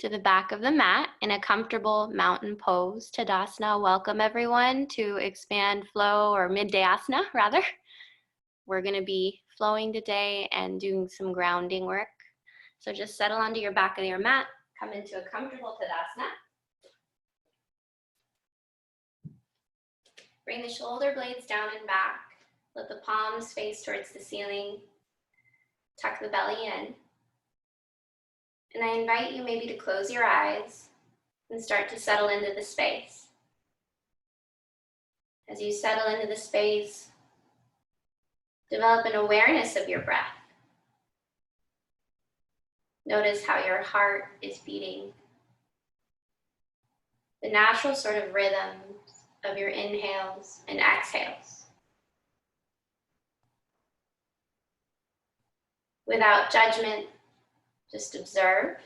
to the back of the mat in a comfortable mountain pose, Tadasana. Welcome everyone to Expand Flow, or Midday Asana rather. We're going to be flowing today and doing some grounding work. So just settle onto your back of your mat, come into a comfortable Tadasana. Bring the shoulder blades down and back. Let the palms face towards the ceiling. Tuck the belly in. And I invite you maybe to close your eyes and start to settle into the space. As you settle into the space, develop an awareness of your breath. Notice how your heart is beating. The natural sort of rhythms of your inhales and exhales. Without judgment, just observe.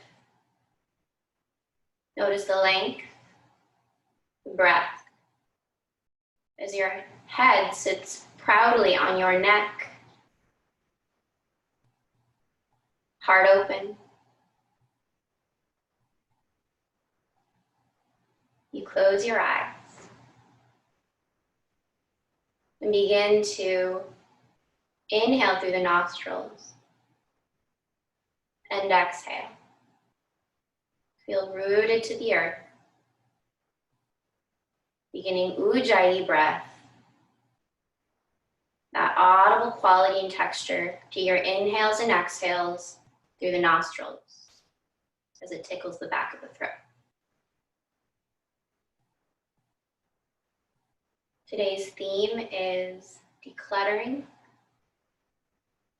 Notice the length, the breath, as your head sits proudly on your neck. Heart open. You close your eyes and begin to inhale through the nostrils and exhale. Feel rooted to the earth. Beginning Ujjayi breath, that audible quality and texture to your inhales and exhales through the nostrils as it tickles the back of the throat. Today's theme is decluttering.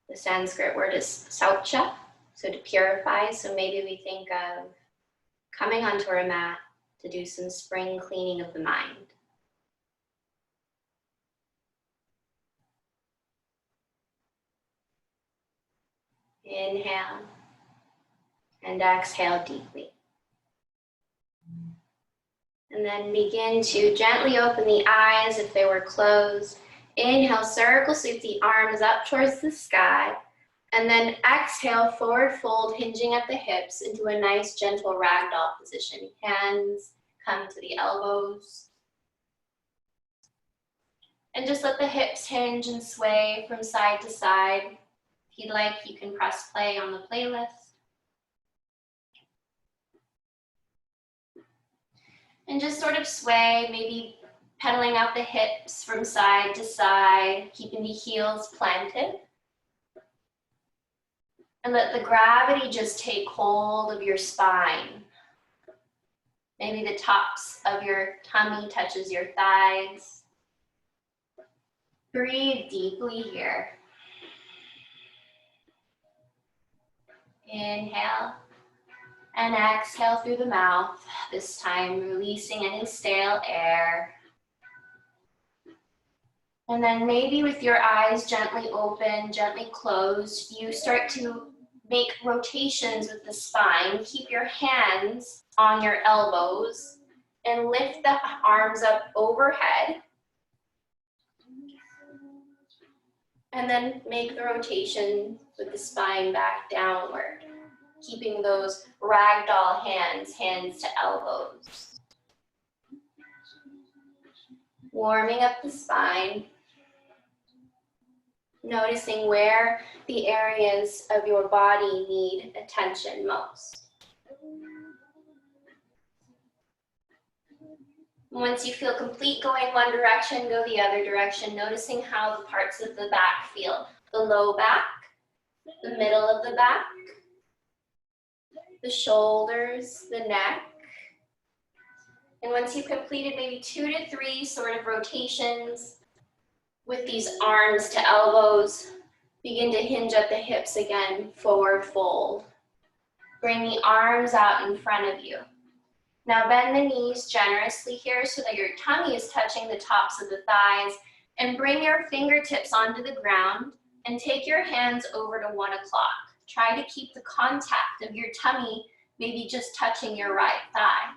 The Sanskrit word is saucha, so to purify. So maybe we think of coming onto our mat to do some spring cleaning of the mind. Inhale and exhale deeply. And then begin to gently open the eyes if they were closed. Inhale, circle, sweep the arms up towards the sky. And then exhale, forward fold, hinging at the hips into a nice gentle ragdoll position. Hands come to the elbows. And just let the hips hinge and sway from side to side. If you'd like, you can press play on the playlist. And just sort of sway, maybe pedaling out the hips from side to side, keeping the heels planted. And let the gravity just take hold of your spine. Maybe the tops of your tummy touches your thighs. Breathe deeply here. Inhale and exhale through the mouth, this time releasing any stale air. And then maybe with your eyes gently open, gently closed, you start to make rotations with the spine. Keep your hands on your elbows and lift the arms up overhead. And then make the rotation with the spine back downward, keeping those ragdoll hands, hands to elbows. Warming up the spine. Noticing where the areas of your body need attention most. Once you feel complete going one direction, go the other direction, noticing how the parts of the back feel. The low back, the middle of the back, the shoulders, the neck. And once you've completed maybe 2 to 3 sort of rotations with these arms to elbows, begin to hinge at the hips again, forward fold. Bring the arms out in front of you. Now bend the knees generously here so that your tummy is touching the tops of the thighs, and bring your fingertips onto the ground and take your hands over to 1 o'clock. Try to keep the contact of your tummy maybe just touching your right thigh.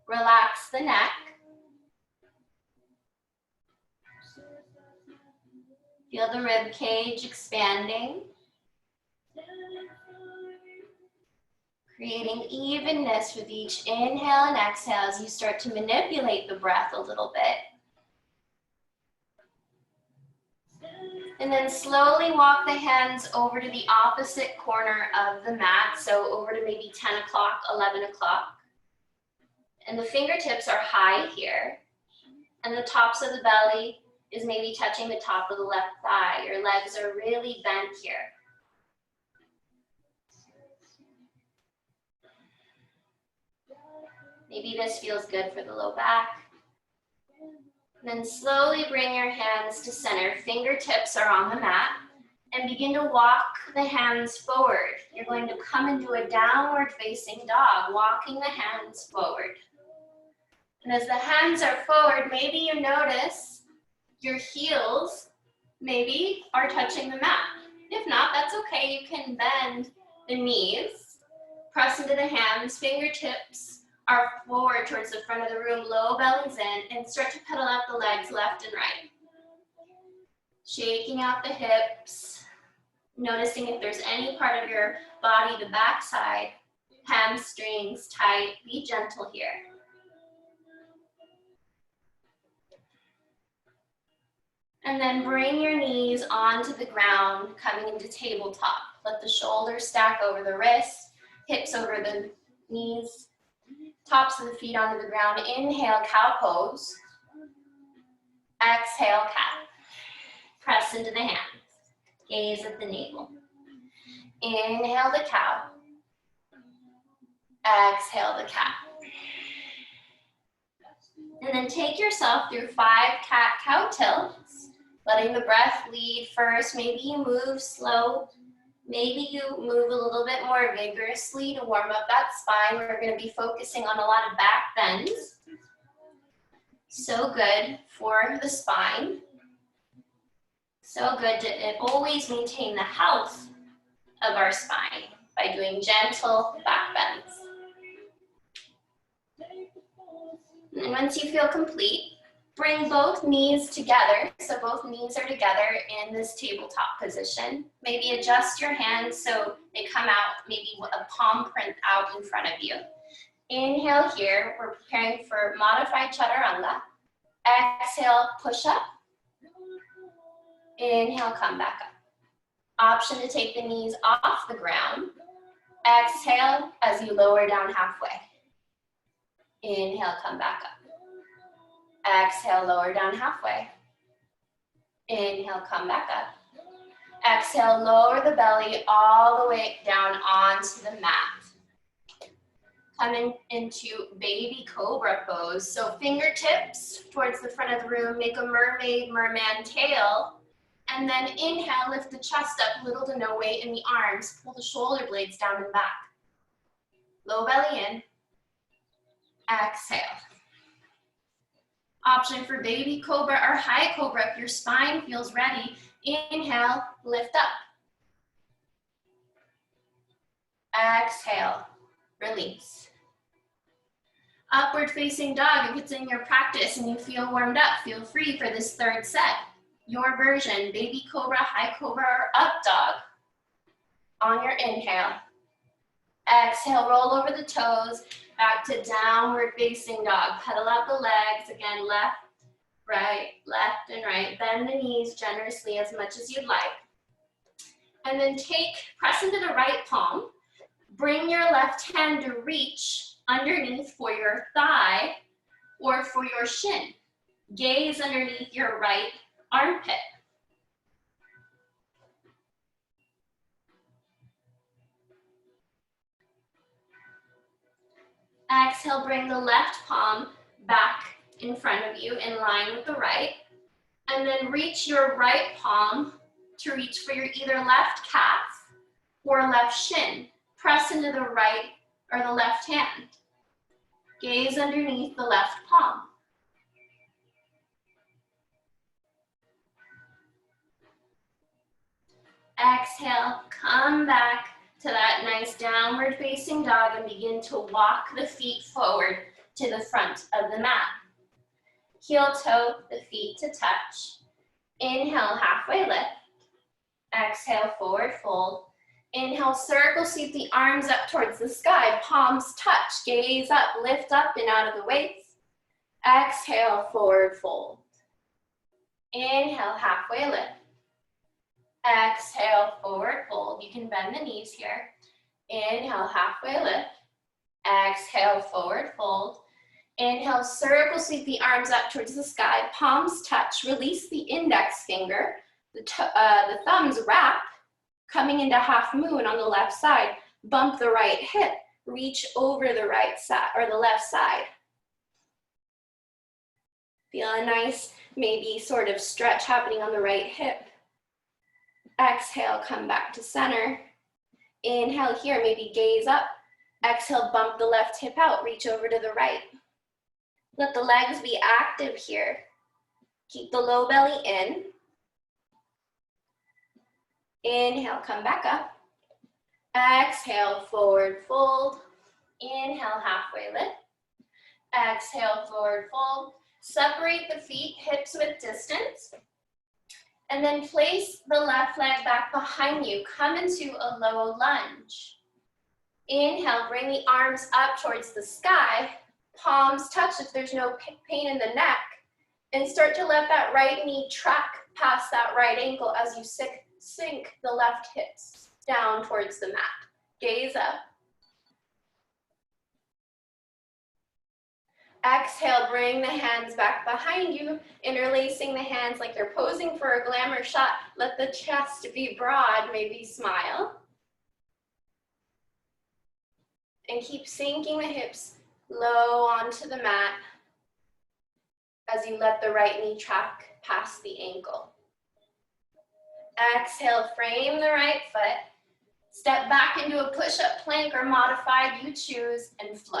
Relax the neck. Feel the rib cage expanding. Creating evenness with each inhale and exhale as you start to manipulate the breath a little bit. And then slowly walk the hands over to the opposite corner of the mat, so over to maybe 10 o'clock, 11 o'clock. And the fingertips are high here, and the tops of the belly is maybe touching the top of the left thigh. Your legs are really bent here. Maybe this feels good for the low back. And then slowly bring your hands to center. Fingertips are on the mat. And begin to walk the hands forward. You're going to come into a downward facing dog, walking the hands forward. And as the hands are forward, maybe you notice your heels maybe are touching the mat. If not, that's okay. You can bend the knees, press into the hands, fingertips are forward towards the front of the room, low bellies in, and start to pedal out the legs left and right. Shaking out the hips, noticing if there's any part of your body, the back side, hamstrings tight, be gentle here. And then bring your knees onto the ground, coming into tabletop. Let the shoulders stack over the wrists, hips over the knees, tops of the feet onto the ground. Inhale, cow pose. Exhale, cat. Press into the hands. Gaze at the navel. Inhale the cow. Exhale the cat. And then take yourself through 5 cat-cow tilts, letting the breath lead first. Maybe you move slow. Maybe you move a little bit more vigorously to warm up that spine. We're going to be focusing on a lot of back bends. So good for the spine. So good to always maintain the health of our spine by doing gentle back bends. And once you feel complete, bring both knees together. So both knees are together in this tabletop position. Maybe adjust your hands so they come out, maybe a palm print out in front of you. Inhale here, we're preparing for modified chaturanga. Exhale, push up. Inhale, come back up. Option to take the knees off the ground. Exhale as you lower down halfway. Inhale, come back up. Exhale, lower down halfway. Inhale, come back up. Exhale, lower the belly all the way down onto the mat. Coming into baby cobra pose. So fingertips towards the front of the room, make a mermaid, merman tail. And then inhale, lift the chest up, little to no weight in the arms. Pull the shoulder blades down and back. Low belly in. Exhale. Option for baby cobra or high cobra if your spine feels ready. Inhale, lift up. Exhale, release. Upward facing dog, if it's in your practice and you feel warmed up, feel free for this third set. Your version, baby cobra, high cobra, or up dog. On your inhale. Exhale, roll over the toes, back to downward facing dog. Pedal out the legs, again, left, and right. Bend the knees generously as much as you'd like. And then press into the right palm. Bring your left hand to reach underneath for your thigh or for your shin. Gaze underneath your right armpit. Exhale, bring the left palm back in front of you in line with the right. And then reach your right palm to reach for your either left calf or left shin. Press into the right or the left hand. Gaze underneath the left palm. Exhale, come back to that nice downward facing dog and begin to walk the feet forward to the front of the mat. Heel toe the feet to touch. Inhale, halfway lift. Exhale, forward fold. Inhale, circle, sweep the arms up towards the sky, palms touch, gaze up, lift up and out of the weights. Exhale, forward fold. Inhale, halfway lift. Exhale, forward fold. You can bend the knees here. Inhale, halfway lift. Exhale, forward fold. Inhale, circle, sweep the arms up towards the sky, palms touch, release the index finger, the thumbs wrap, coming into half moon on the left side, bump the right hip, reach over the right side or the left side. Feel a nice, maybe sort of stretch happening on the right hip. Exhale, come back to center. Inhale here, maybe gaze up. Exhale, bump the left hip out, reach over to the right. Let the legs be active here. Keep the low belly in. Inhale, come back up. Exhale, forward fold. Inhale, halfway lift. Exhale, forward fold. Separate the feet, hips width distance. And then place the left leg back behind you. Come into a low lunge. Inhale, bring the arms up towards the sky. Palms touch if there's no pain in the neck. And start to let that right knee track past that right ankle as you sink the left hips down towards the mat. Gaze up. Exhale, bring the hands back behind you, interlacing the hands like you're posing for a glamour shot. Let the chest be broad, maybe smile. And keep sinking the hips low onto the mat as you let the right knee track past the ankle. Exhale, frame the right foot. Step back into a push-up plank or modified, you choose, and flow.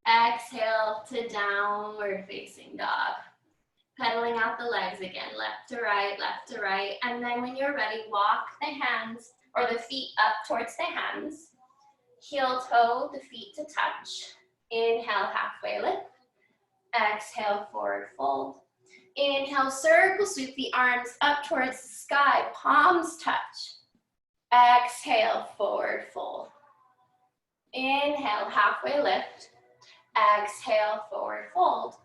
Exhale to downward facing dog. Pedaling out the legs again, left to right, and then when you're ready, walk the hands or the feet up towards the hands. Heel toe, the feet to touch. Inhale, halfway lift. Exhale, forward fold. Inhale, circle, sweep the arms up towards the sky, palms touch. Exhale, forward fold. Inhale, halfway lift. Exhale, forward fold.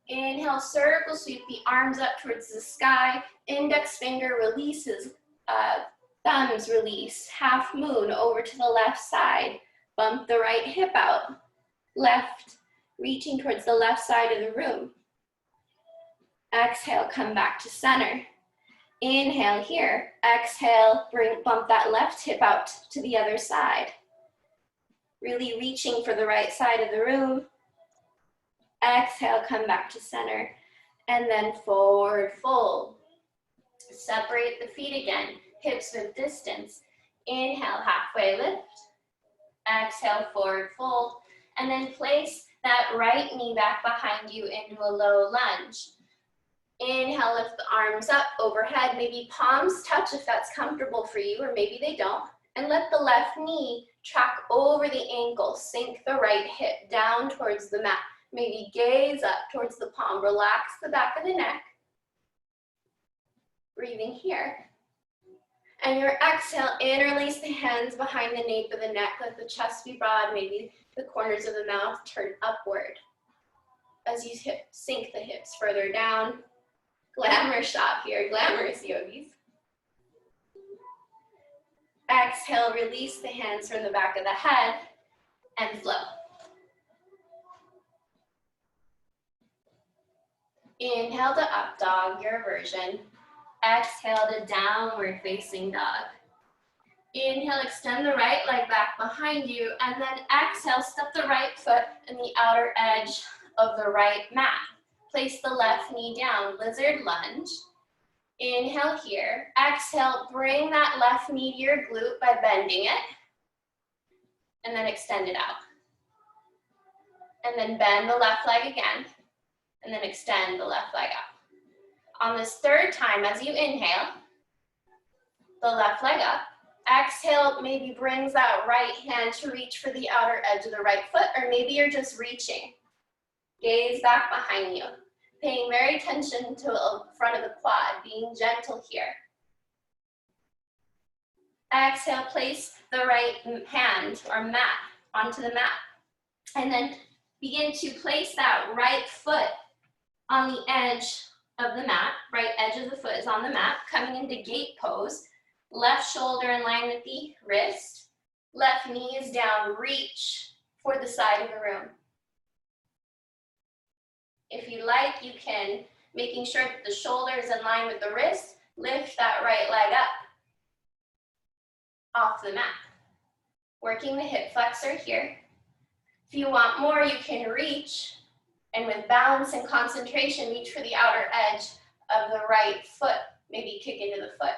Inhale, circle, sweep the arms up towards the sky. Index finger releases, thumbs release. Half moon over to the left side. Bump the right hip out. Left, reaching towards the left side of the room. Exhale, come back to center. Inhale here. Exhale, bump that left hip out to the other side. Really reaching for the right side of the room. Exhale, come back to center. And then forward fold. Separate the feet again. Hips with distance. Inhale, halfway lift. Exhale, forward fold. And then place that right knee back behind you into a low lunge. Inhale, lift the arms up overhead. Maybe palms touch if that's comfortable for you, or maybe they don't. And let the left knee track over the ankle. Sink the right hip down towards the mat. Maybe gaze up towards the palm. Relax the back of the neck. Breathing here. And your exhale, interlace the hands behind the nape of the neck. Let the chest be broad. Maybe the corners of the mouth turn upward. As you sink the hips further down. Glamour shot here, glamorous yogis. Exhale, release the hands from the back of the head and flow. Inhale to up dog, your version. Exhale to downward facing dog. Inhale, extend the right leg back behind you, and then exhale, step the right foot in the outer edge of the right mat. Place the left knee down, lizard lunge. Inhale here. Exhale, bring that left knee to your glute by bending it. And then extend it out. And then bend the left leg again. And then extend the left leg out. On this third time, as you inhale, the left leg up. Exhale, maybe brings that right hand to reach for the outer edge of the right foot, or maybe you're just reaching. Gaze back behind you. Paying very attention to the front of the quad, being gentle here. Exhale, place the right hand or mat onto the mat. And then begin to place that right foot on the edge of the mat. Right edge of the foot is on the mat, coming into gate pose. Left shoulder in line with the wrist. Left knee is down, reach for the side of the room. If you like, you can, making sure that the shoulder is in line with the wrist, lift that right leg up off the mat. Working the hip flexor here. If you want more, you can reach, and with balance and concentration, reach for the outer edge of the right foot. Maybe kick into the foot.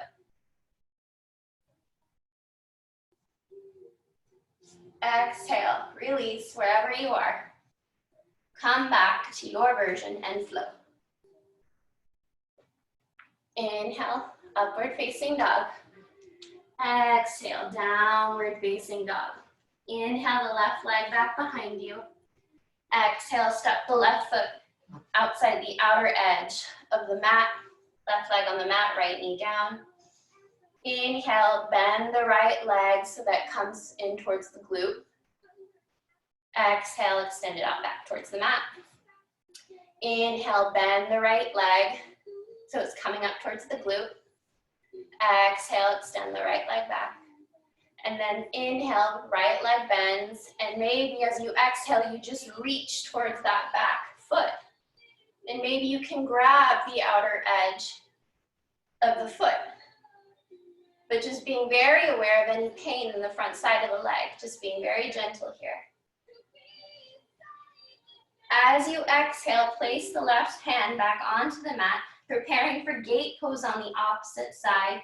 Exhale, release wherever you are. Come back to your version and flow. Inhale, upward facing dog. Exhale, downward facing dog. Inhale the left leg back behind you. Exhale, step the left foot outside the outer edge of the mat. Left leg on the mat, right knee down. Inhale, bend the right leg so that comes in towards the glute. Exhale, extend it out back towards the mat. Inhale, bend the right leg so it's coming up towards the glute. Exhale, extend the right leg back. And then inhale, right leg bends, and maybe as you exhale, you just reach towards that back foot. And maybe you can grab the outer edge of the foot, but just being very aware of any pain in the front side of the leg, just being very gentle here. As you exhale, place the left hand back onto the mat, preparing for gate pose on the opposite side.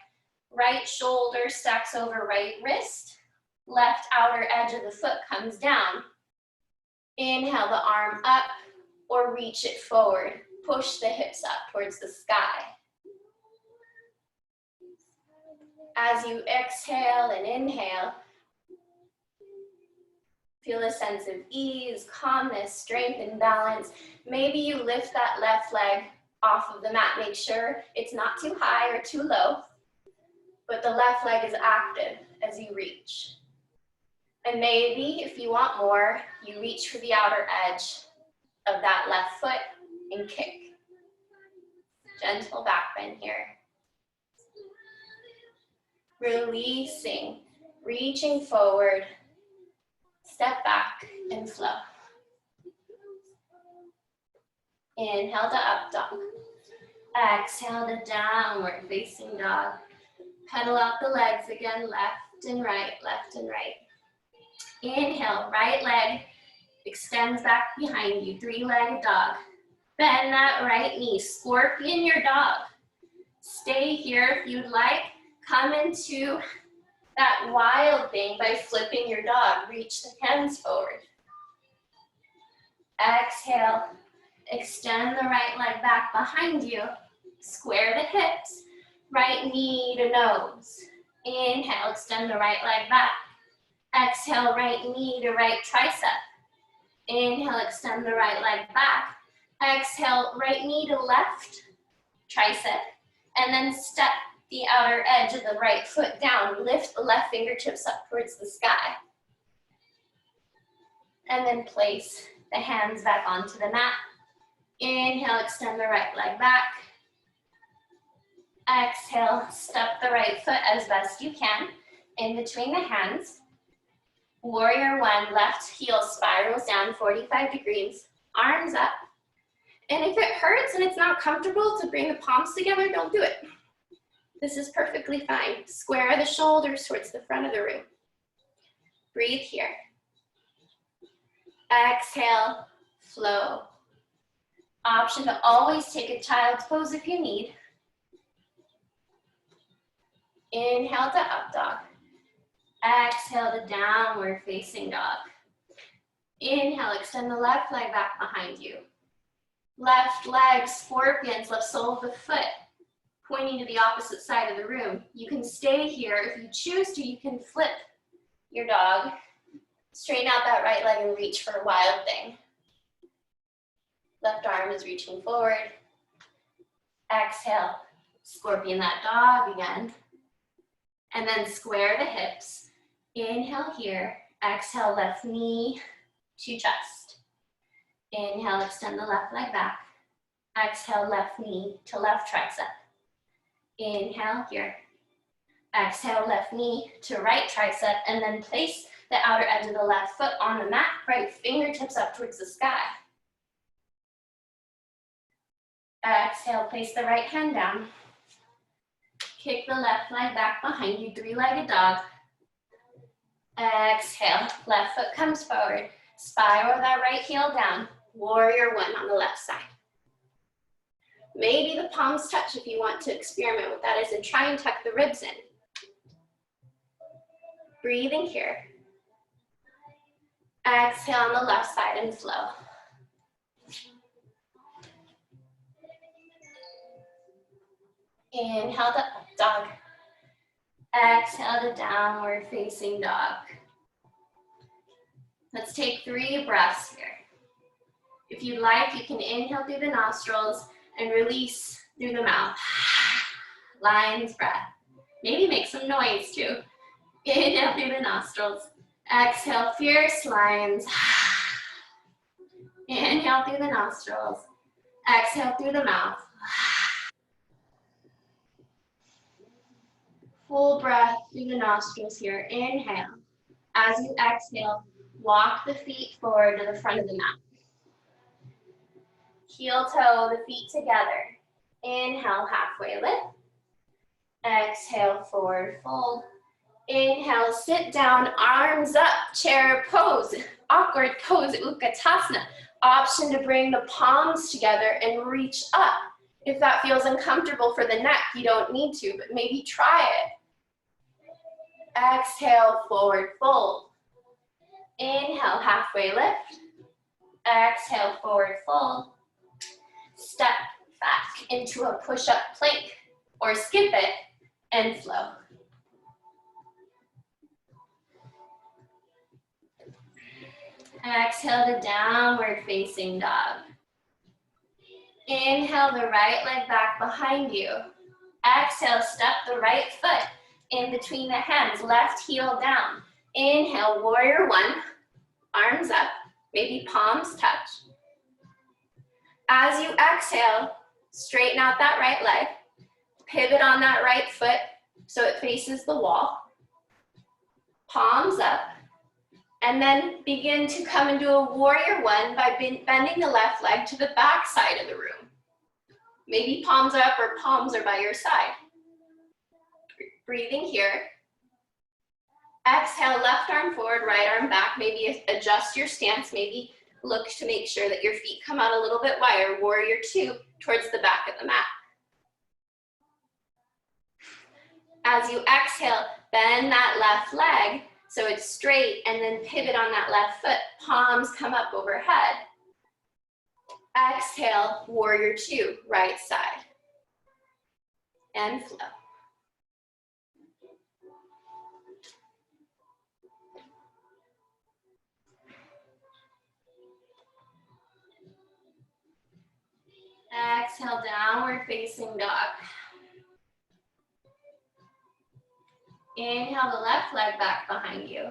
Right shoulder stacks over right wrist. Left outer edge of the foot comes down. Inhale the arm up or reach it forward. Push the hips up towards the sky. As you exhale and inhale, feel a sense of ease, calmness, strength, and balance. Maybe you lift that left leg off of the mat. Make sure it's not too high or too low, but the left leg is active as you reach. And maybe if you want more, you reach for the outer edge of that left foot and kick. Gentle back bend here. Releasing, reaching forward, step back and flow. Inhale to up dog. Exhale to downward facing dog. Pedal out the legs again, left and right, left and right. Inhale, right leg extends back behind you, three-legged dog. Bend that right knee, scorpion your dog. Stay here if you'd like. Come into that wild thing by flipping your dog. Reach the hands forward. Exhale, extend the right leg back behind you. Square the hips, right knee to nose. Inhale, extend the right leg back. Exhale, right knee to right tricep. Inhale, extend the right leg back. Exhale, right knee to left tricep. And then step the outer edge of the right foot down. Lift the left fingertips up towards the sky. And then place the hands back onto the mat. Inhale, extend the right leg back. Exhale, step the right foot as best you can in between the hands. Warrior one, left heel spirals down 45 degrees, arms up. And if it hurts and it's not comfortable to bring the palms together, don't do it. This is perfectly fine. Square the shoulders towards the front of the room. Breathe here. Exhale, flow. Option to always take a child's pose if you need. Inhale to up dog. Exhale to downward facing dog. Inhale, extend the left leg back behind you. Left leg, scorpions, left sole of the foot, pointing to the opposite side of the room. You can stay here. If you choose to, you can flip your dog. Straighten out that right leg and reach for a wild thing. Left arm is reaching forward. Exhale, scorpion that dog again. And then square the hips. Inhale here. Exhale, left knee to chest. Inhale, extend the left leg back. Exhale, left knee to left tricep. Inhale here. Exhale, left knee to right tricep, and then place the outer edge of the left foot on the mat, right fingertips up towards the sky. Exhale, place the right hand down. Kick the left leg back behind you, three-legged dog. Exhale, left foot comes forward. Spiral that right heel down. Warrior one on the left side. Maybe the palms touch if you want to experiment with that, and try and tuck the ribs in. Breathing here. Exhale on the left side and flow. Inhale to up dog. Exhale to downward facing dog. Let's take 3 breaths here. If you'd like, you can inhale through the nostrils and release through the mouth. Lion's breath. Maybe make some noise too. Inhale through the nostrils. Exhale, fierce lions. Inhale through the nostrils. Exhale through the mouth. Full breath through the nostrils here. Inhale. As you exhale, walk the feet forward to the front of the mat. Heel toe the feet together. Inhale, halfway lift. Exhale, forward fold. Inhale, sit down, arms up, chair pose. Awkward pose, Utkatasana. Option to bring the palms together and reach up. If that feels uncomfortable for the neck, you don't need to, but maybe try it. Exhale, forward fold. Inhale, halfway lift. Exhale, forward fold. Step back into a push-up plank or skip it and flow. Exhale to downward facing dog. Inhale the right leg back behind you. Exhale, step the right foot in between the hands, left heel down. Inhale, warrior one, arms up, maybe palms touch. As you exhale, straighten out that right leg, pivot on that right foot so it faces the wall, palms up, and then begin to come into a warrior one by bending the left leg to the back side of the room. Maybe palms are up or palms are by your side. Breathing here. Exhale, left arm forward, right arm back. Maybe adjust your stance. Maybe look to make sure that your feet come out a little bit wider. Warrior two towards the back of the mat. As you exhale, bend that left leg so it's straight, and then pivot on that left foot. Palms come up overhead. Exhale, warrior two, right side. And flow. Exhale, downward facing dog. Inhale the left leg back behind you.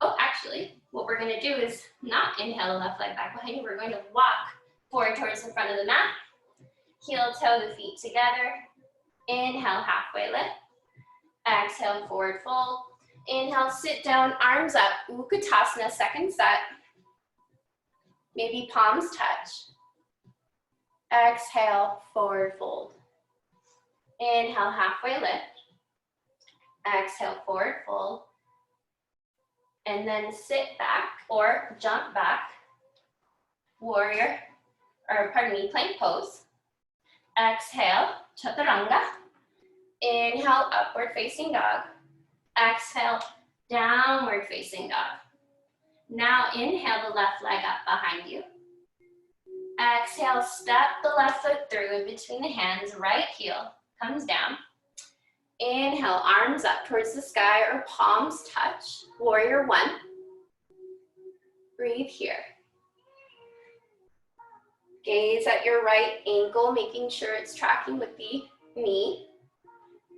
Oh, actually, what we're gonna do is not inhale the left leg back behind you. We're going to walk forward towards the front of the mat. Heel toe the feet together. Inhale, halfway lift. Exhale, forward fold. Inhale, sit down, arms up. Utkatasana, second set. Maybe palms touch. Exhale, forward fold. Inhale, halfway lift. Exhale, forward fold. And then sit back or jump back. Warrior, or pardon me, plank pose. Exhale, chaturanga. Inhale, upward facing dog. Exhale, downward facing dog. Now inhale the left leg up behind you. Exhale, step the left foot through in between the hands, right heel comes down. Inhale, arms up towards the sky or palms touch. Warrior one. Breathe here. Gaze at your right ankle, making sure it's tracking with the knee.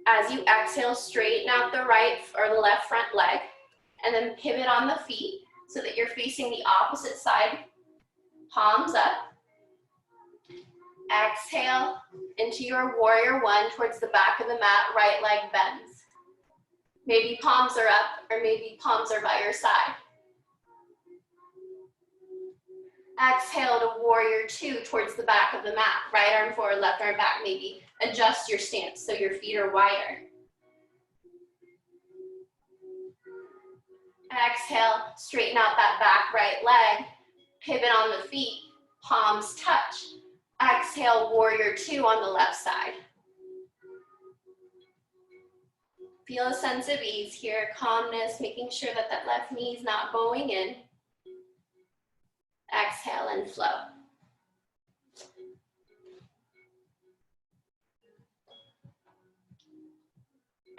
As you exhale, straighten out the right or the left front leg, and then pivot on the feet so that you're facing the opposite side, palms up. Exhale into your warrior one towards the back of the mat, right leg bends. Maybe palms are up, or maybe palms are by your side. Exhale to warrior two towards the back of the mat, right arm forward, left arm back. Maybe adjust your stance so your feet are wider. Exhale, straighten out that back right leg, pivot on the feet, palms touch. Exhale, warrior two on the left side. Feel a sense of ease here, calmness, making sure that that left knee is not bowing in. Exhale and flow.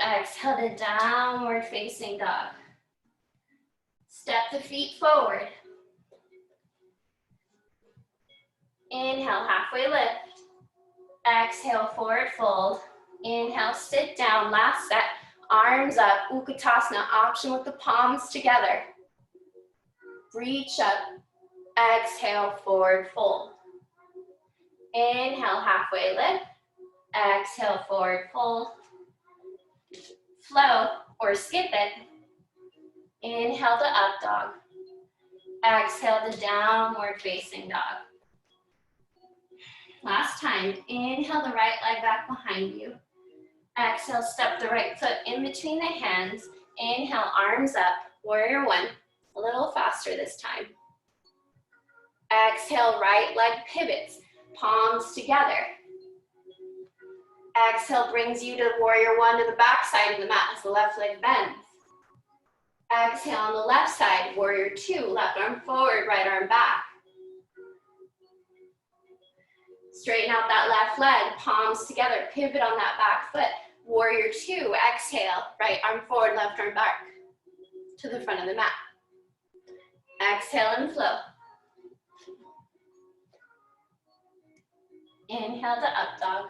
Exhale to downward facing dog. Step the feet forward. Inhale, halfway lift. Exhale, forward fold. Inhale, sit down, last set. Arms up, Utkatasana, option with the palms together. Reach up, exhale, forward fold. Inhale, halfway lift. Exhale, forward fold. Flow or skip it. Inhale to up dog. Exhale to downward facing dog. Last time, inhale the right leg back behind you. Exhale, step the right foot in between the hands. Inhale, arms up, warrior one. A little faster this time. Exhale, right leg pivots, palms together. Exhale brings you to warrior one to the back side of the mat as the left leg bends. Exhale on the left side, warrior two, left arm forward, right arm back. Straighten out that left leg, palms together, pivot on that back foot. Warrior two, exhale, right arm forward, left arm back to the front of the mat. Exhale and flow. Inhale to up dog.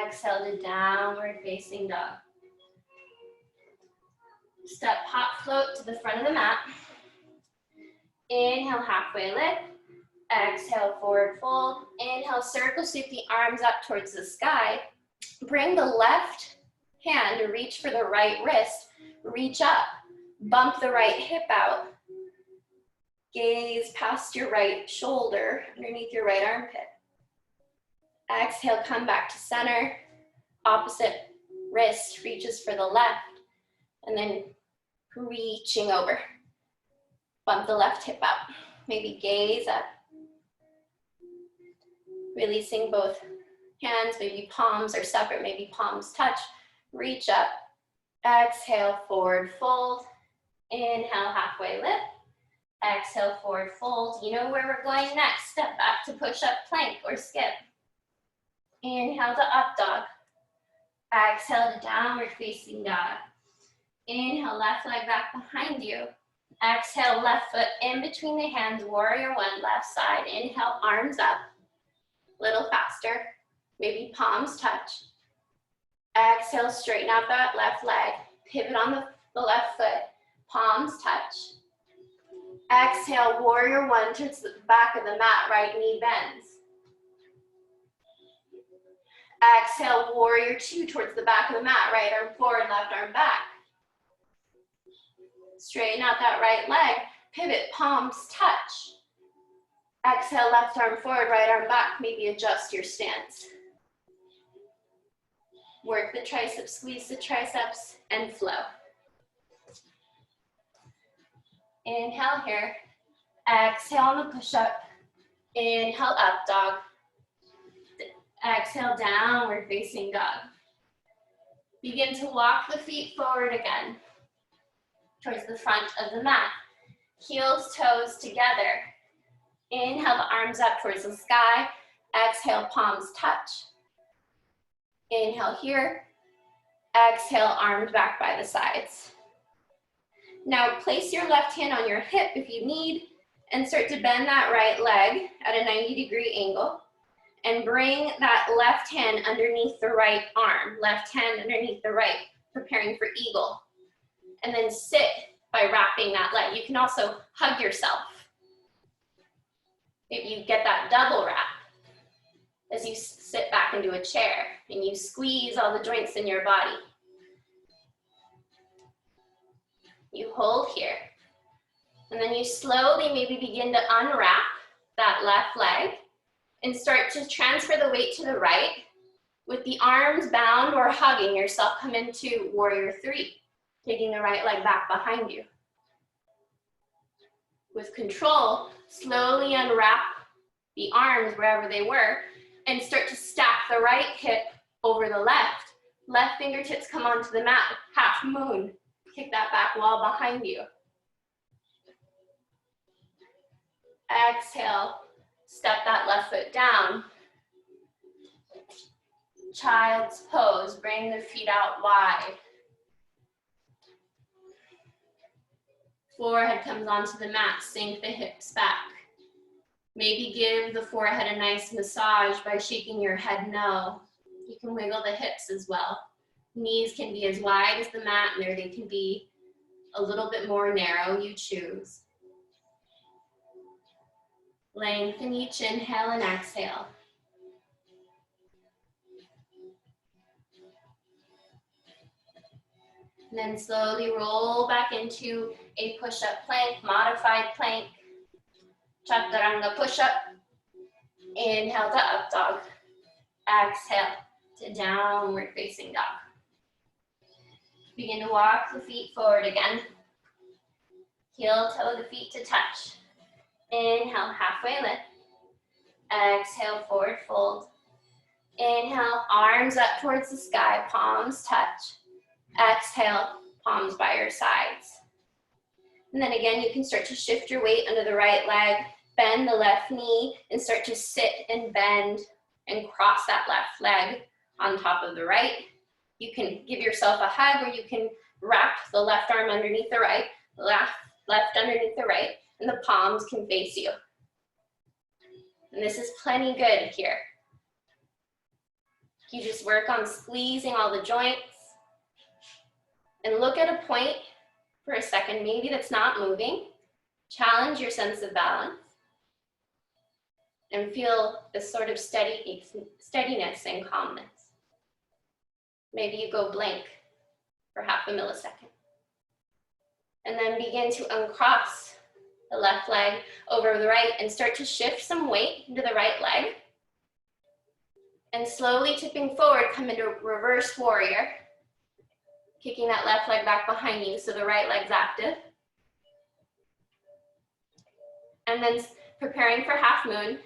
Exhale to downward facing dog. Step hop float to the front of the mat. Inhale, halfway lift. Exhale, forward fold. Inhale, circle sweep the arms up towards the sky. Bring the left hand to reach for the right wrist. Reach up. Bump the right hip out. Gaze past your right shoulder, underneath your right armpit. Exhale, come back to center. Opposite wrist reaches for the left. And then reaching over. Bump the left hip out. Maybe gaze up. Releasing both hands, maybe palms are separate, maybe palms touch. Reach up. Exhale, forward fold. Inhale, halfway lift. Exhale, forward fold. You know where we're going next. Step back to push-up plank or skip. Inhale to up dog. Exhale to downward facing dog. Inhale, left leg back behind you. Exhale, left foot in between the hands, warrior one, left side. Inhale, arms up. Little faster. Maybe palms touch. Exhale, straighten out that left leg. Pivot on the left foot. Palms touch. Exhale, warrior one towards the back of the mat, right knee bends. Exhale, warrior two towards the back of the mat, right arm forward, left arm back. Straighten out that right leg, pivot, palms touch. Exhale, left arm forward, right arm back, maybe adjust your stance. Work the triceps, squeeze the triceps, and flow. Inhale here, exhale on the push-up, inhale up dog, exhale downward facing dog. Begin to walk the feet forward again, towards the front of the mat. Heels, toes together. Inhale the arms up towards the sky, exhale palms touch. Inhale here, exhale arms back by the sides. Now place your left hand on your hip if you need, and start to bend that right leg at a 90-degree angle. And bring that left hand underneath the right arm, left hand underneath the right, preparing for eagle. And then sit by wrapping that leg. You can also hug yourself. If you get that double wrap as you sit back into a chair and you squeeze all the joints in your body. You hold here. And then you slowly maybe begin to unwrap that left leg and start to transfer the weight to the right. With the arms bound or hugging yourself, come into warrior three, taking the right leg back behind you. With control, slowly unwrap the arms wherever they were and start to stack the right hip over the left. Left fingertips come onto the mat, half moon. Kick that back wall behind you. Exhale, step that left foot down. Child's pose, bring the feet out wide. Forehead comes onto the mat, sink the hips back. Maybe give the forehead a nice massage by shaking your head no. You can wiggle the hips as well. Knees can be as wide as the mat, or they can be a little bit more narrow, you choose. Lengthen each inhale and exhale. And then slowly roll back into a push-up plank, modified plank. Chaturanga push-up. Inhale to up dog. Exhale to downward facing dog. Begin to walk the feet forward again. Heel toe the feet to touch. Inhale, halfway lift. Exhale, forward fold. Inhale, arms up towards the sky, palms touch. Exhale, palms by your sides. And then again, you can start to shift your weight under the right leg, bend the left knee, and start to sit and bend and cross that left leg on top of the right. You can give yourself a hug, or you can wrap the left arm underneath the right, left underneath the right, and the palms can face you. And this is plenty good here. You just work on squeezing all the joints. And look at a point for a second, maybe that's not moving. Challenge your sense of balance. And feel this sort of steadiness and calmness. Maybe you go blank for half a millisecond. And then begin to uncross the left leg over the right and start to shift some weight into the right leg. And slowly tipping forward, come into reverse warrior. Kicking that left leg back behind you so the right leg's active. And then preparing for half moon,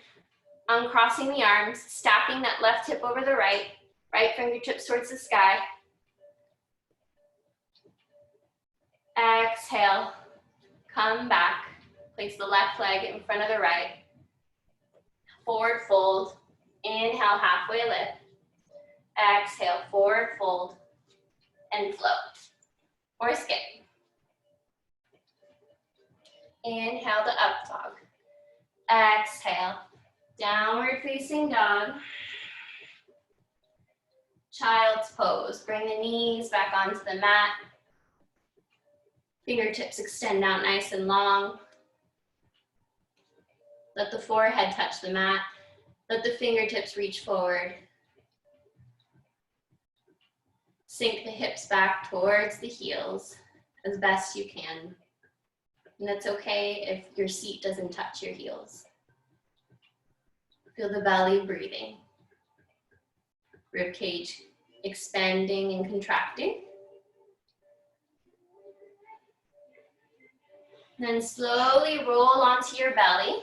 uncrossing the arms, stacking that left hip over the right, right fingertips towards the sky. Exhale, come back, place the left leg in front of the right. Forward fold, inhale, halfway lift. Exhale, forward fold. And float or skip. Inhale to up dog. Exhale, downward facing dog. Child's pose. Bring the knees back onto the mat. Fingertips extend out nice and long. Let the forehead touch the mat. Let the fingertips reach forward. Sink the hips back towards the heels as best you can. And that's okay if your seat doesn't touch your heels. Feel the belly breathing. Rib cage expanding and contracting. And then slowly roll onto your belly.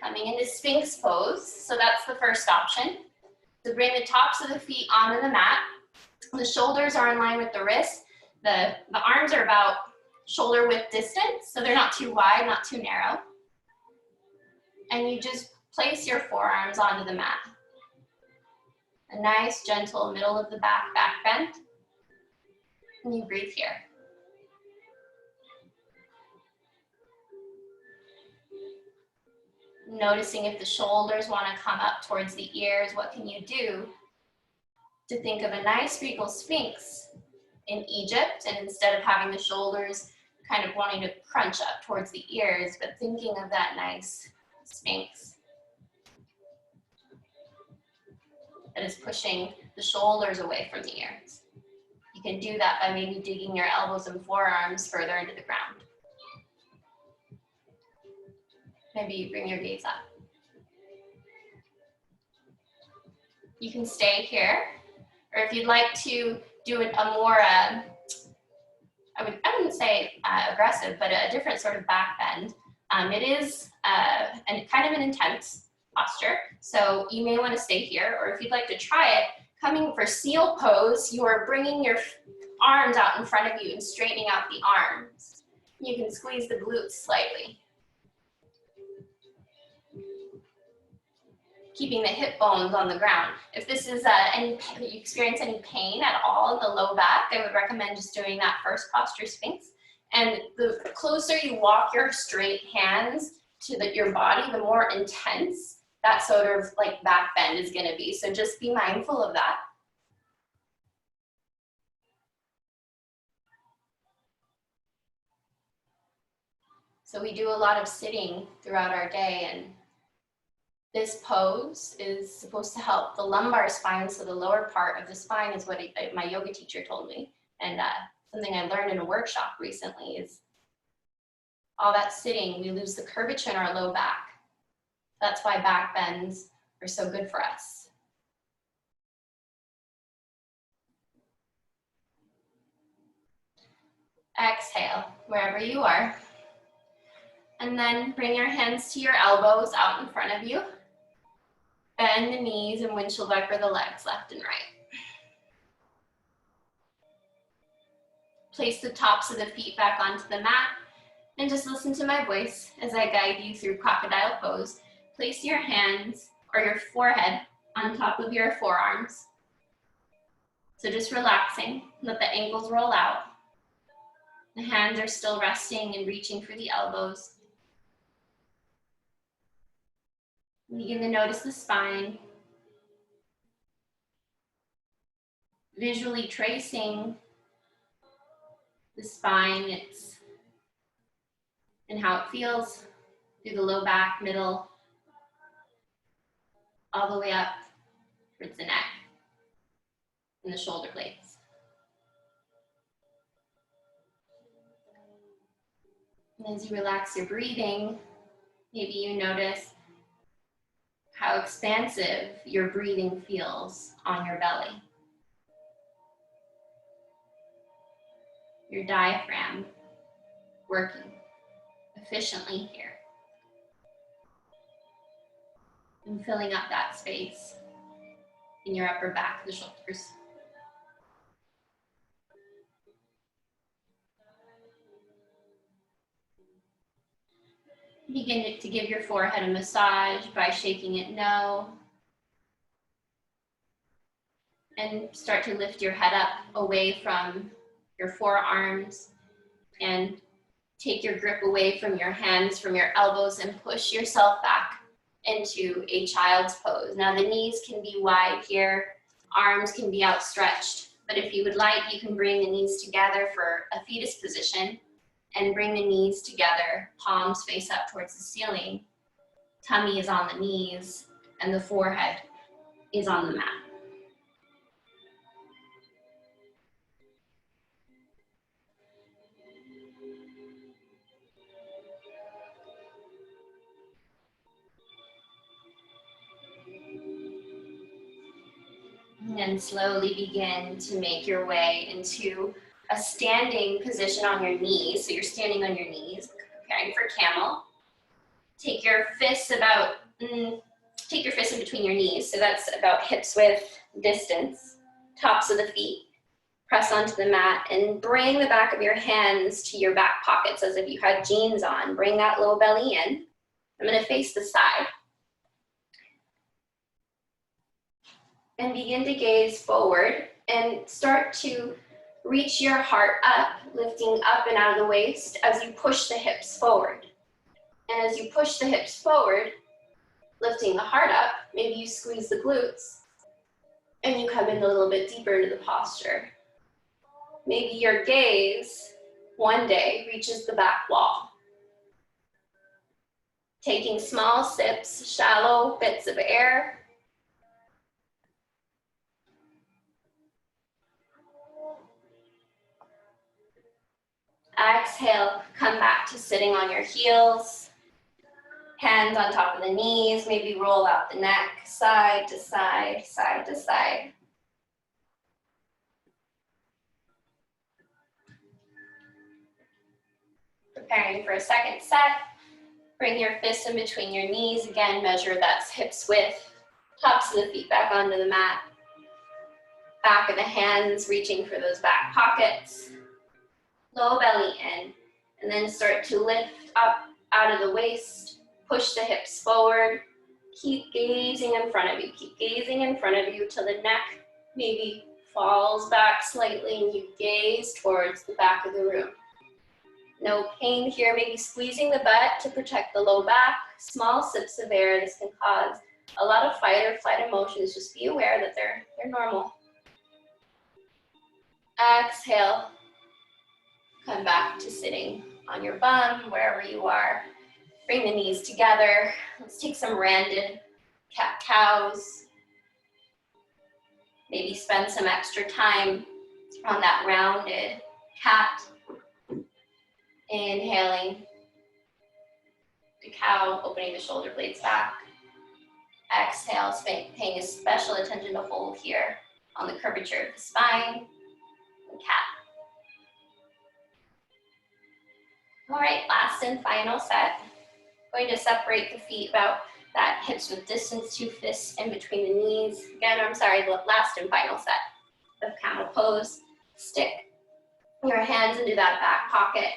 Coming into Sphinx pose. So that's the first option. So bring the tops of the feet onto the mat. The shoulders are in line with the wrists. The arms are about shoulder width distance, so they're not too wide, not too narrow. And you just place your forearms onto the mat. A nice, gentle middle of the back bend. And you breathe here. Noticing if the shoulders want to come up towards the ears, what can you do to think of a nice regal sphinx in Egypt, and instead of having the shoulders kind of wanting to crunch up towards the ears, but thinking of that nice sphinx that is pushing the shoulders away from the ears. You can do that by maybe digging your elbows and forearms further into the ground. Maybe you bring your gaze up. You can stay here, or if you'd like to do a more, I wouldn't say aggressive, but a different sort of back bend. It is kind of an intense posture, so you may want to stay here, or if you'd like to try it, coming for seal pose, you are bringing your arms out in front of you and straightening out the arms. You can squeeze the glutes slightly. Keeping the hip bones on the ground. If this is you experience any pain at all in the low back, I would recommend just doing that first posture sphinx. And the closer you walk your straight hands to your body, the more intense that sort of like back bend is going to be. So just be mindful of that. So we do a lot of sitting throughout our day, and this pose is supposed to help the lumbar spine, so the lower part of the spine is what my yoga teacher told me. And something I learned in a workshop recently is all that sitting, we lose the curvature in our low back. That's why back bends are so good for us. Exhale, wherever you are. And then bring your hands to your elbows out in front of you. Bend the knees and windshield wiper the legs left and right. Place the tops of the feet back onto the mat and just listen to my voice as I guide you through crocodile pose. Place your hands or your forehead on top of your forearms. So just relaxing, let the ankles roll out. The hands are still resting and reaching for the elbows. Begin to notice the spine. Visually tracing the spine and how it feels through the low back, middle, all the way up towards the neck and the shoulder blades. And as you relax your breathing, maybe you notice how expansive your breathing feels on your belly. Your diaphragm working efficiently here. And filling up that space in your upper back, the shoulders. Begin to give your forehead a massage by shaking it no. And start to lift your head up away from your forearms and take your grip away from your hands, from your elbows, and push yourself back into a child's pose. Now the knees can be wide here, arms can be outstretched, but if you would like, you can bring the knees together for a fetus position and bring the knees together, palms face up towards the ceiling, tummy is on the knees, and the forehead is on the mat. And then slowly begin to make your way into a standing position on your knees. So you're standing on your knees, preparing for camel. Take your fists in between your knees. So that's about hips width distance, tops of the feet. Press onto the mat and bring the back of your hands to your back pockets as if you had jeans on. Bring that low belly in. I'm going to face the side. And begin to gaze forward and start to reach your heart up, lifting up and out of the waist as you push the hips forward. And as you push the hips forward, Lifting the heart up, maybe you squeeze the glutes and you come in a little bit deeper into the posture. Maybe your gaze one day reaches the back wall. Taking small sips, shallow bits of air. Exhale, come back to sitting on your heels. Hands on top of the knees, maybe roll out the neck, side to side, side to side. Preparing for a second set. Bring your fists in between your knees. Again, measure that's hips width. Tops of the feet back onto the mat. Back of the hands reaching for those back pockets. Low belly in. And then start to lift up out of the waist. Push the hips forward. Keep gazing in front of you. Keep gazing in front of you till the neck maybe falls back slightly and you gaze towards the back of the room. No pain here, maybe squeezing the butt to protect the low back. Small sips of air. This can cause a lot of fight or flight emotions. Just be aware that they're normal. Exhale. Come back to sitting on your bum, wherever you are. Bring the knees together. Let's take some rounded cat-cows. Maybe spend some extra time on that rounded cat. Inhaling the cow, opening the shoulder blades back. Exhale, paying special attention to hold here on the curvature of the spine. And cat. All right, last and final set. Going to separate the feet about that hips width distance, 2 fists in between the knees. Again, I'm sorry, the last and final set of camel pose. Stick your hands into that back pocket.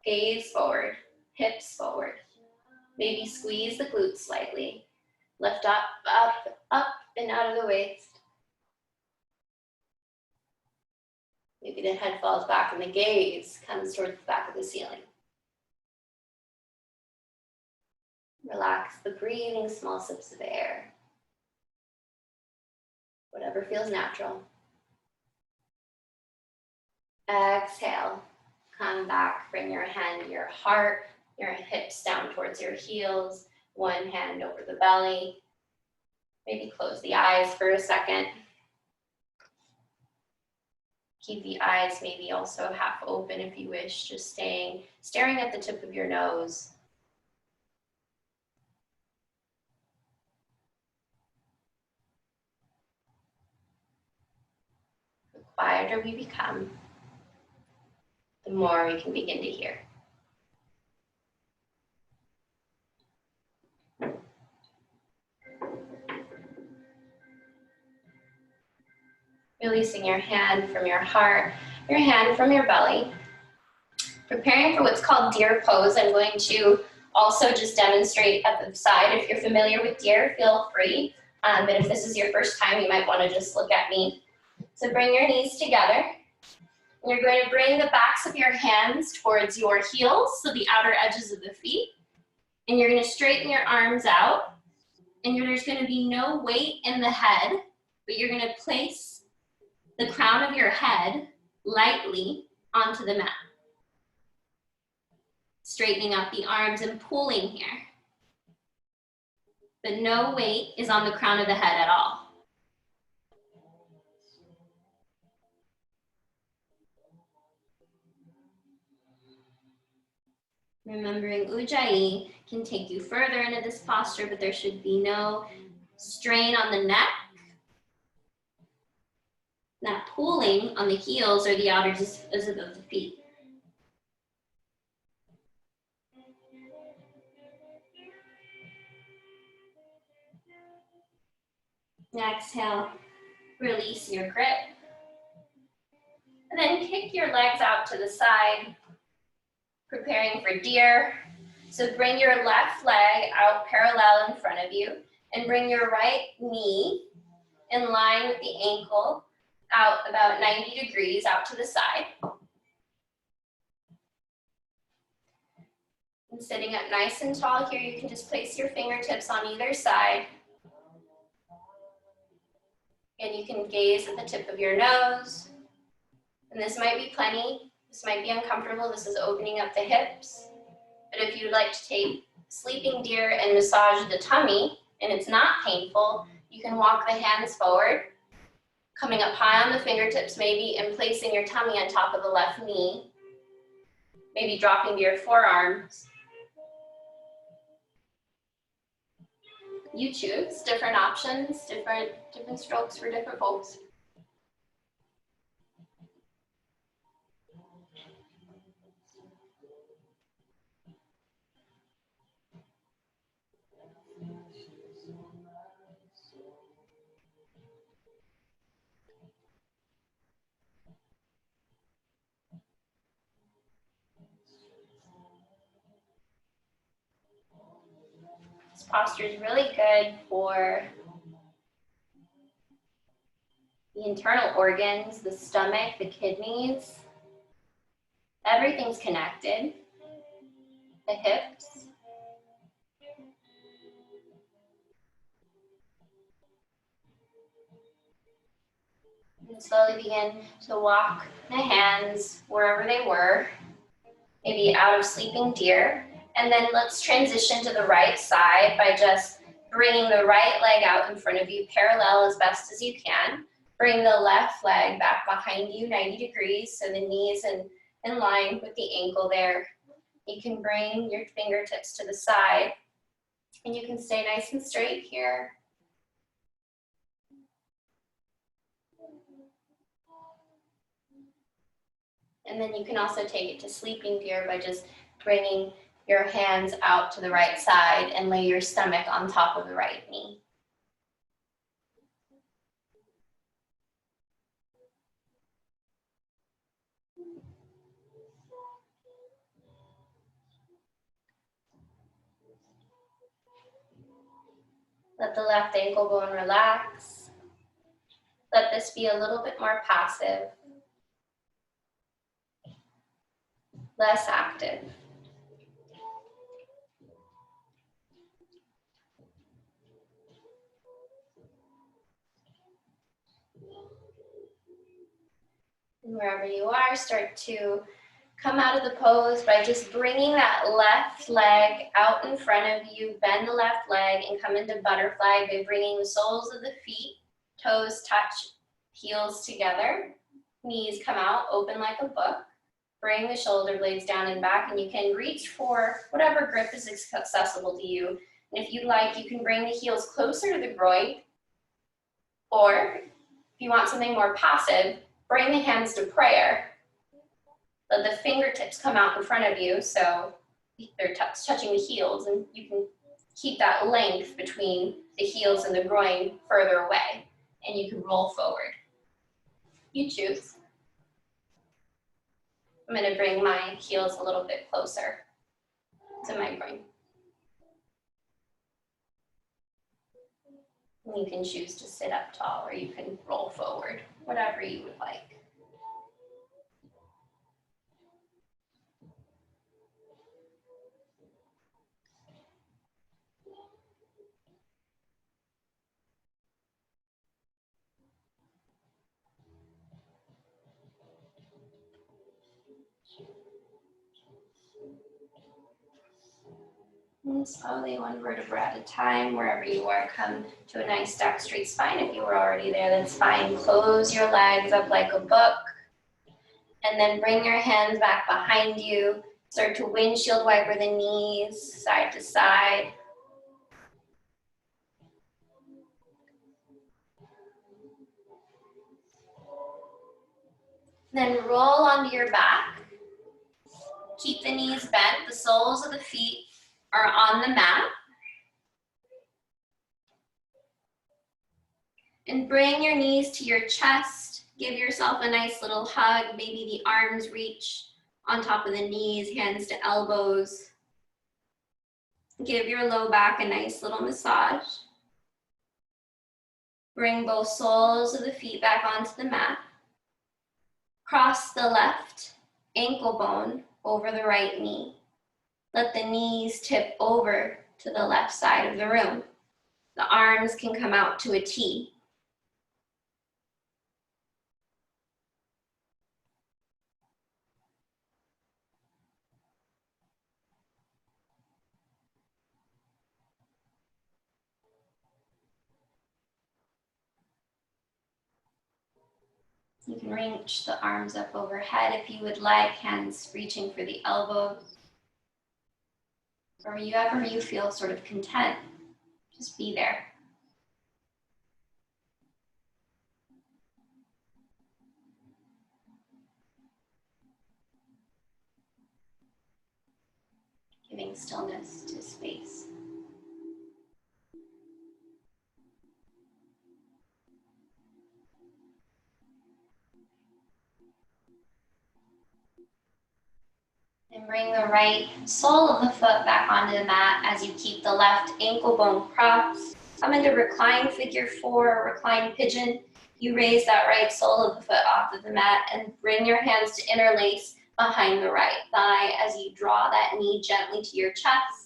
Gaze forward, hips forward. Maybe squeeze the glutes slightly. Lift up, up, up, and out of the waist. Maybe the head falls back and the gaze comes towards the back of the ceiling. Relax the breathing, small sips of air. Whatever feels natural. Exhale. Come back, bring your hand, your heart, your hips down towards your heels. One hand over the belly. Maybe close the eyes for a second. Keep the eyes maybe also half open if you wish, just staring at the tip of your nose. The quieter we become, the more we can begin to hear. Releasing your hand from your heart, your hand from your belly. Preparing for what's called deer pose. I'm going to also just demonstrate at the side. If you're familiar with deer, feel free. But if this is your first time, you might want to just look at me. So bring your knees together. You're going to bring the backs of your hands towards your heels, so the outer edges of the feet. And you're going to straighten your arms out. And there's going to be no weight in the head, but you're going to place the crown of your head lightly onto the mat. Straightening out the arms and pulling here. But no weight is on the crown of the head at all. Remembering Ujjayi can take you further into this posture, but there should be no strain on the neck. Not pulling on the heels or the outer edges of the feet. Exhale, release your grip. And then kick your legs out to the side, preparing for deer. So bring your left leg out parallel in front of you and bring your right knee in line with the ankle out about 90 degrees out to the side. And sitting up nice and tall here, you can just place your fingertips on either side. And you can gaze at the tip of your nose. And this might be plenty. This might be uncomfortable. This is opening up the hips. But if you'd like to take sleeping deer and massage the tummy, and it's not painful, you can walk the hands forward, coming up high on the fingertips maybe, and placing your tummy on top of the left knee. Maybe dropping to your forearms. You choose different options, different strokes for different folks. This posture is really good for the internal organs, the stomach, the kidneys. Everything's connected. The hips. And slowly begin to walk the hands wherever they were, maybe out of sleeping deer. And then let's transition to the right side by just bringing the right leg out in front of you, parallel as best as you can. Bring the left leg back behind you, 90 degrees, so the knees in line with the ankle there. You can bring your fingertips to the side, and you can stay nice and straight here. And then you can also take it to sleeping deer by just bringing your hands out to the right side and lay your stomach on top of the right knee. Let the left ankle bone relax. Let this be a little bit more passive, less active. And wherever you are, start to come out of the pose by just bringing that left leg out in front of you. Bend the left leg and come into butterfly by bringing the soles of the feet, toes touch, heels together. Knees come out, open like a book. Bring the shoulder blades down and back, and you can reach for whatever grip is accessible to you. And if you'd like, you can bring the heels closer to the groin, or if you want something more passive, bring the hands to prayer. Let the fingertips come out in front of you, so they're touching the heels, and you can keep that length between the heels and the groin further away, and you can roll forward. You choose. I'm going to bring my heels a little bit closer to my groin. You can choose to sit up tall, or you can roll forward, whatever you would like. And slowly, one vertebra at a time, wherever you are, come to a nice stacked straight spine. If you were already there, that's fine. Close your legs up like a book. And then bring your hands back behind you. Start to windshield wiper the knees, side to side. Then roll onto your back. Keep the knees bent. The soles of the feet are on the mat. And bring your knees to your chest. Give yourself a nice little hug. Maybe the arms reach on top of the knees, hands to elbows. Give your low back a nice little massage. Bring both soles of the feet back onto the mat. Cross the left ankle bone over the right knee. Let the knees tip over to the left side of the room. The arms can come out to a T. You can reach the arms up overhead if you would like, hands reaching for the elbows. Or wherever you feel sort of content, just be there. Giving stillness to space. And bring the right sole of the foot back onto the mat as you keep the left ankle bone crossed. Come into reclined figure 4 or reclined pigeon. You raise that right sole of the foot off of the mat and bring your hands to interlace behind the right thigh as you draw that knee gently to your chest.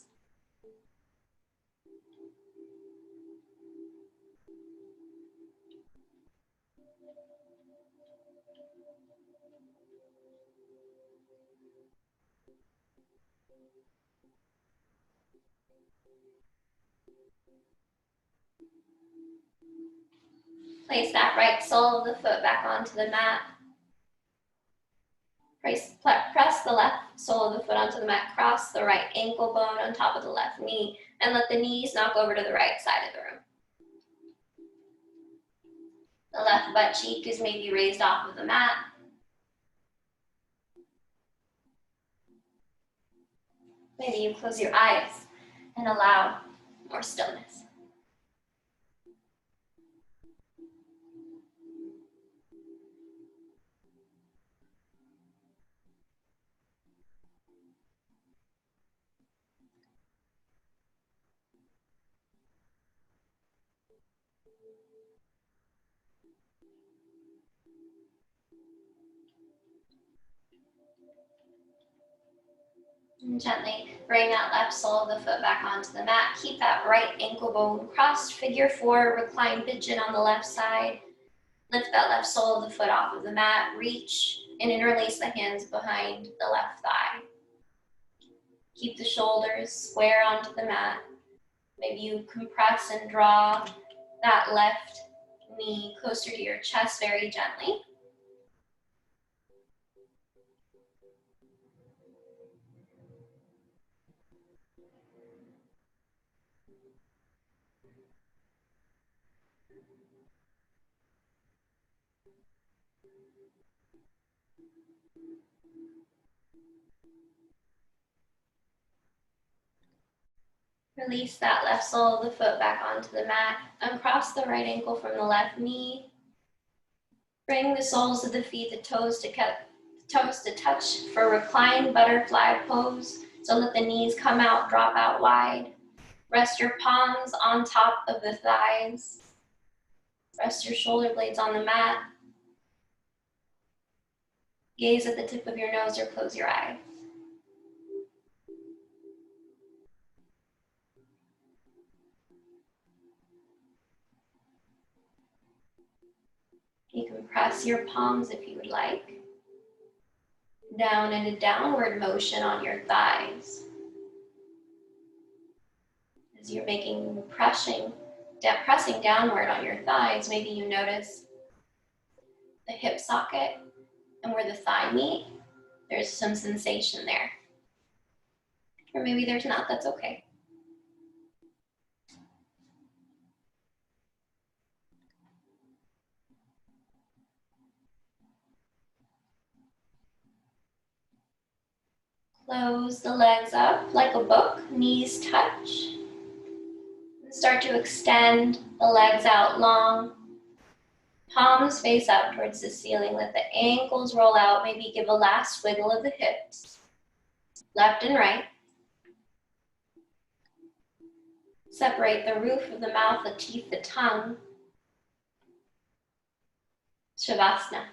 Place that right sole of the foot back onto the mat. Press the left sole of the foot onto the mat, cross the right ankle bone on top of the left knee, and let the knees knock over to the right side of the room. The left butt cheek is maybe raised off of the mat. Maybe you close your eyes and allow more stillness. And gently bring that left sole of the foot back onto the mat. Keep that right ankle bone crossed. Figure 4, reclined pigeon on the left side. Lift that left sole of the foot off of the mat. Reach and interlace the hands behind the left thigh. Keep the shoulders square onto the mat. Maybe you compress and draw that left knee closer to your chest very gently. Release that left sole of the foot back onto the mat. Uncross the right ankle from the left knee. Bring the soles of the feet, the toes to touch for reclined butterfly pose. So let the knees come out, drop out wide. Rest your palms on top of the thighs. Rest your shoulder blades on the mat. Gaze at the tip of your nose or close your eyes. You can press your palms if you would like. Down in a downward motion on your thighs. As you're pressing downward on your thighs, maybe you notice the hip socket and where the thigh meet. There's some sensation there. Or maybe there's not, that's okay. Close the legs up like a book, knees touch. Start to extend the legs out long. Palms face up towards the ceiling. Let the ankles roll out. Maybe give a last wiggle of the hips. Left and right. Separate the roof of the mouth, the teeth, the tongue. Shavasana.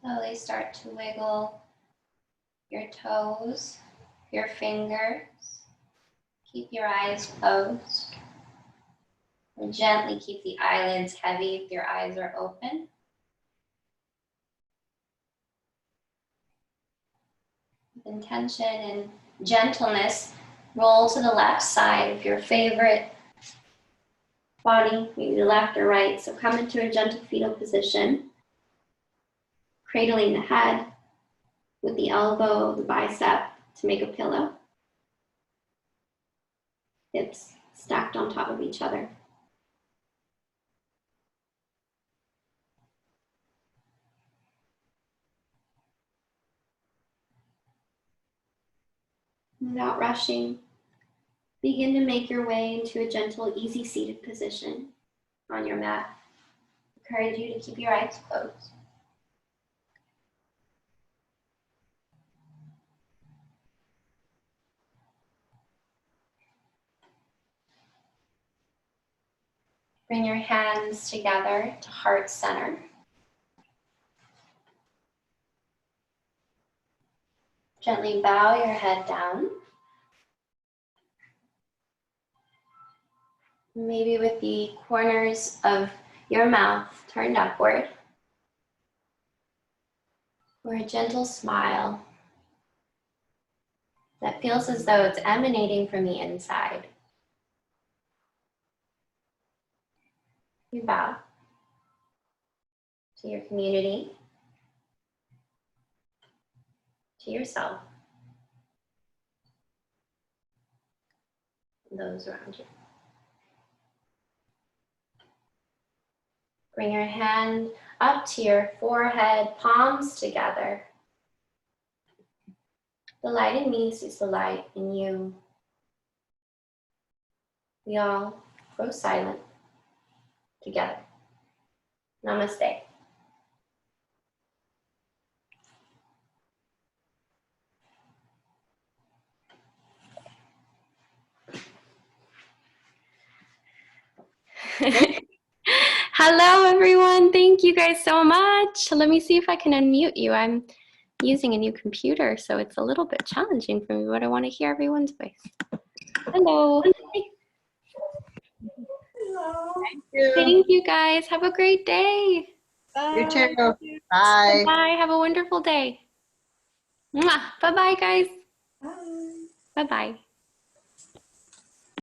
Slowly start to wiggle your toes, your fingers. Keep your eyes closed. And gently keep the eyelids heavy if your eyes are open. With intention and gentleness, roll to the left side of your favorite body, maybe the left or right. So come into a gentle fetal position, cradling the head with the elbow, the bicep to make a pillow. Hips stacked on top of each other. Without rushing, begin to make your way into a gentle, easy seated position on your mat. I encourage you to keep your eyes closed. Bring your hands together to heart center. Gently bow your head down. Maybe with the corners of your mouth turned upward. Or a gentle smile that feels as though it's emanating from the inside. You bow to your community, to yourself, and those around you. Bring your hand up to your forehead, palms together. The light in me sees the light in you. We all grow silent together. Namaste. Hello, everyone. Thank you guys so much. Let me see if I can unmute you. I'm using a new computer, so it's a little bit challenging for me, but I want to hear everyone's voice. Hello. Hello. Thank you, guys. Have a great day. You too. Bye. Bye. Have a wonderful day. Bye-bye, guys. Bye. Bye-bye.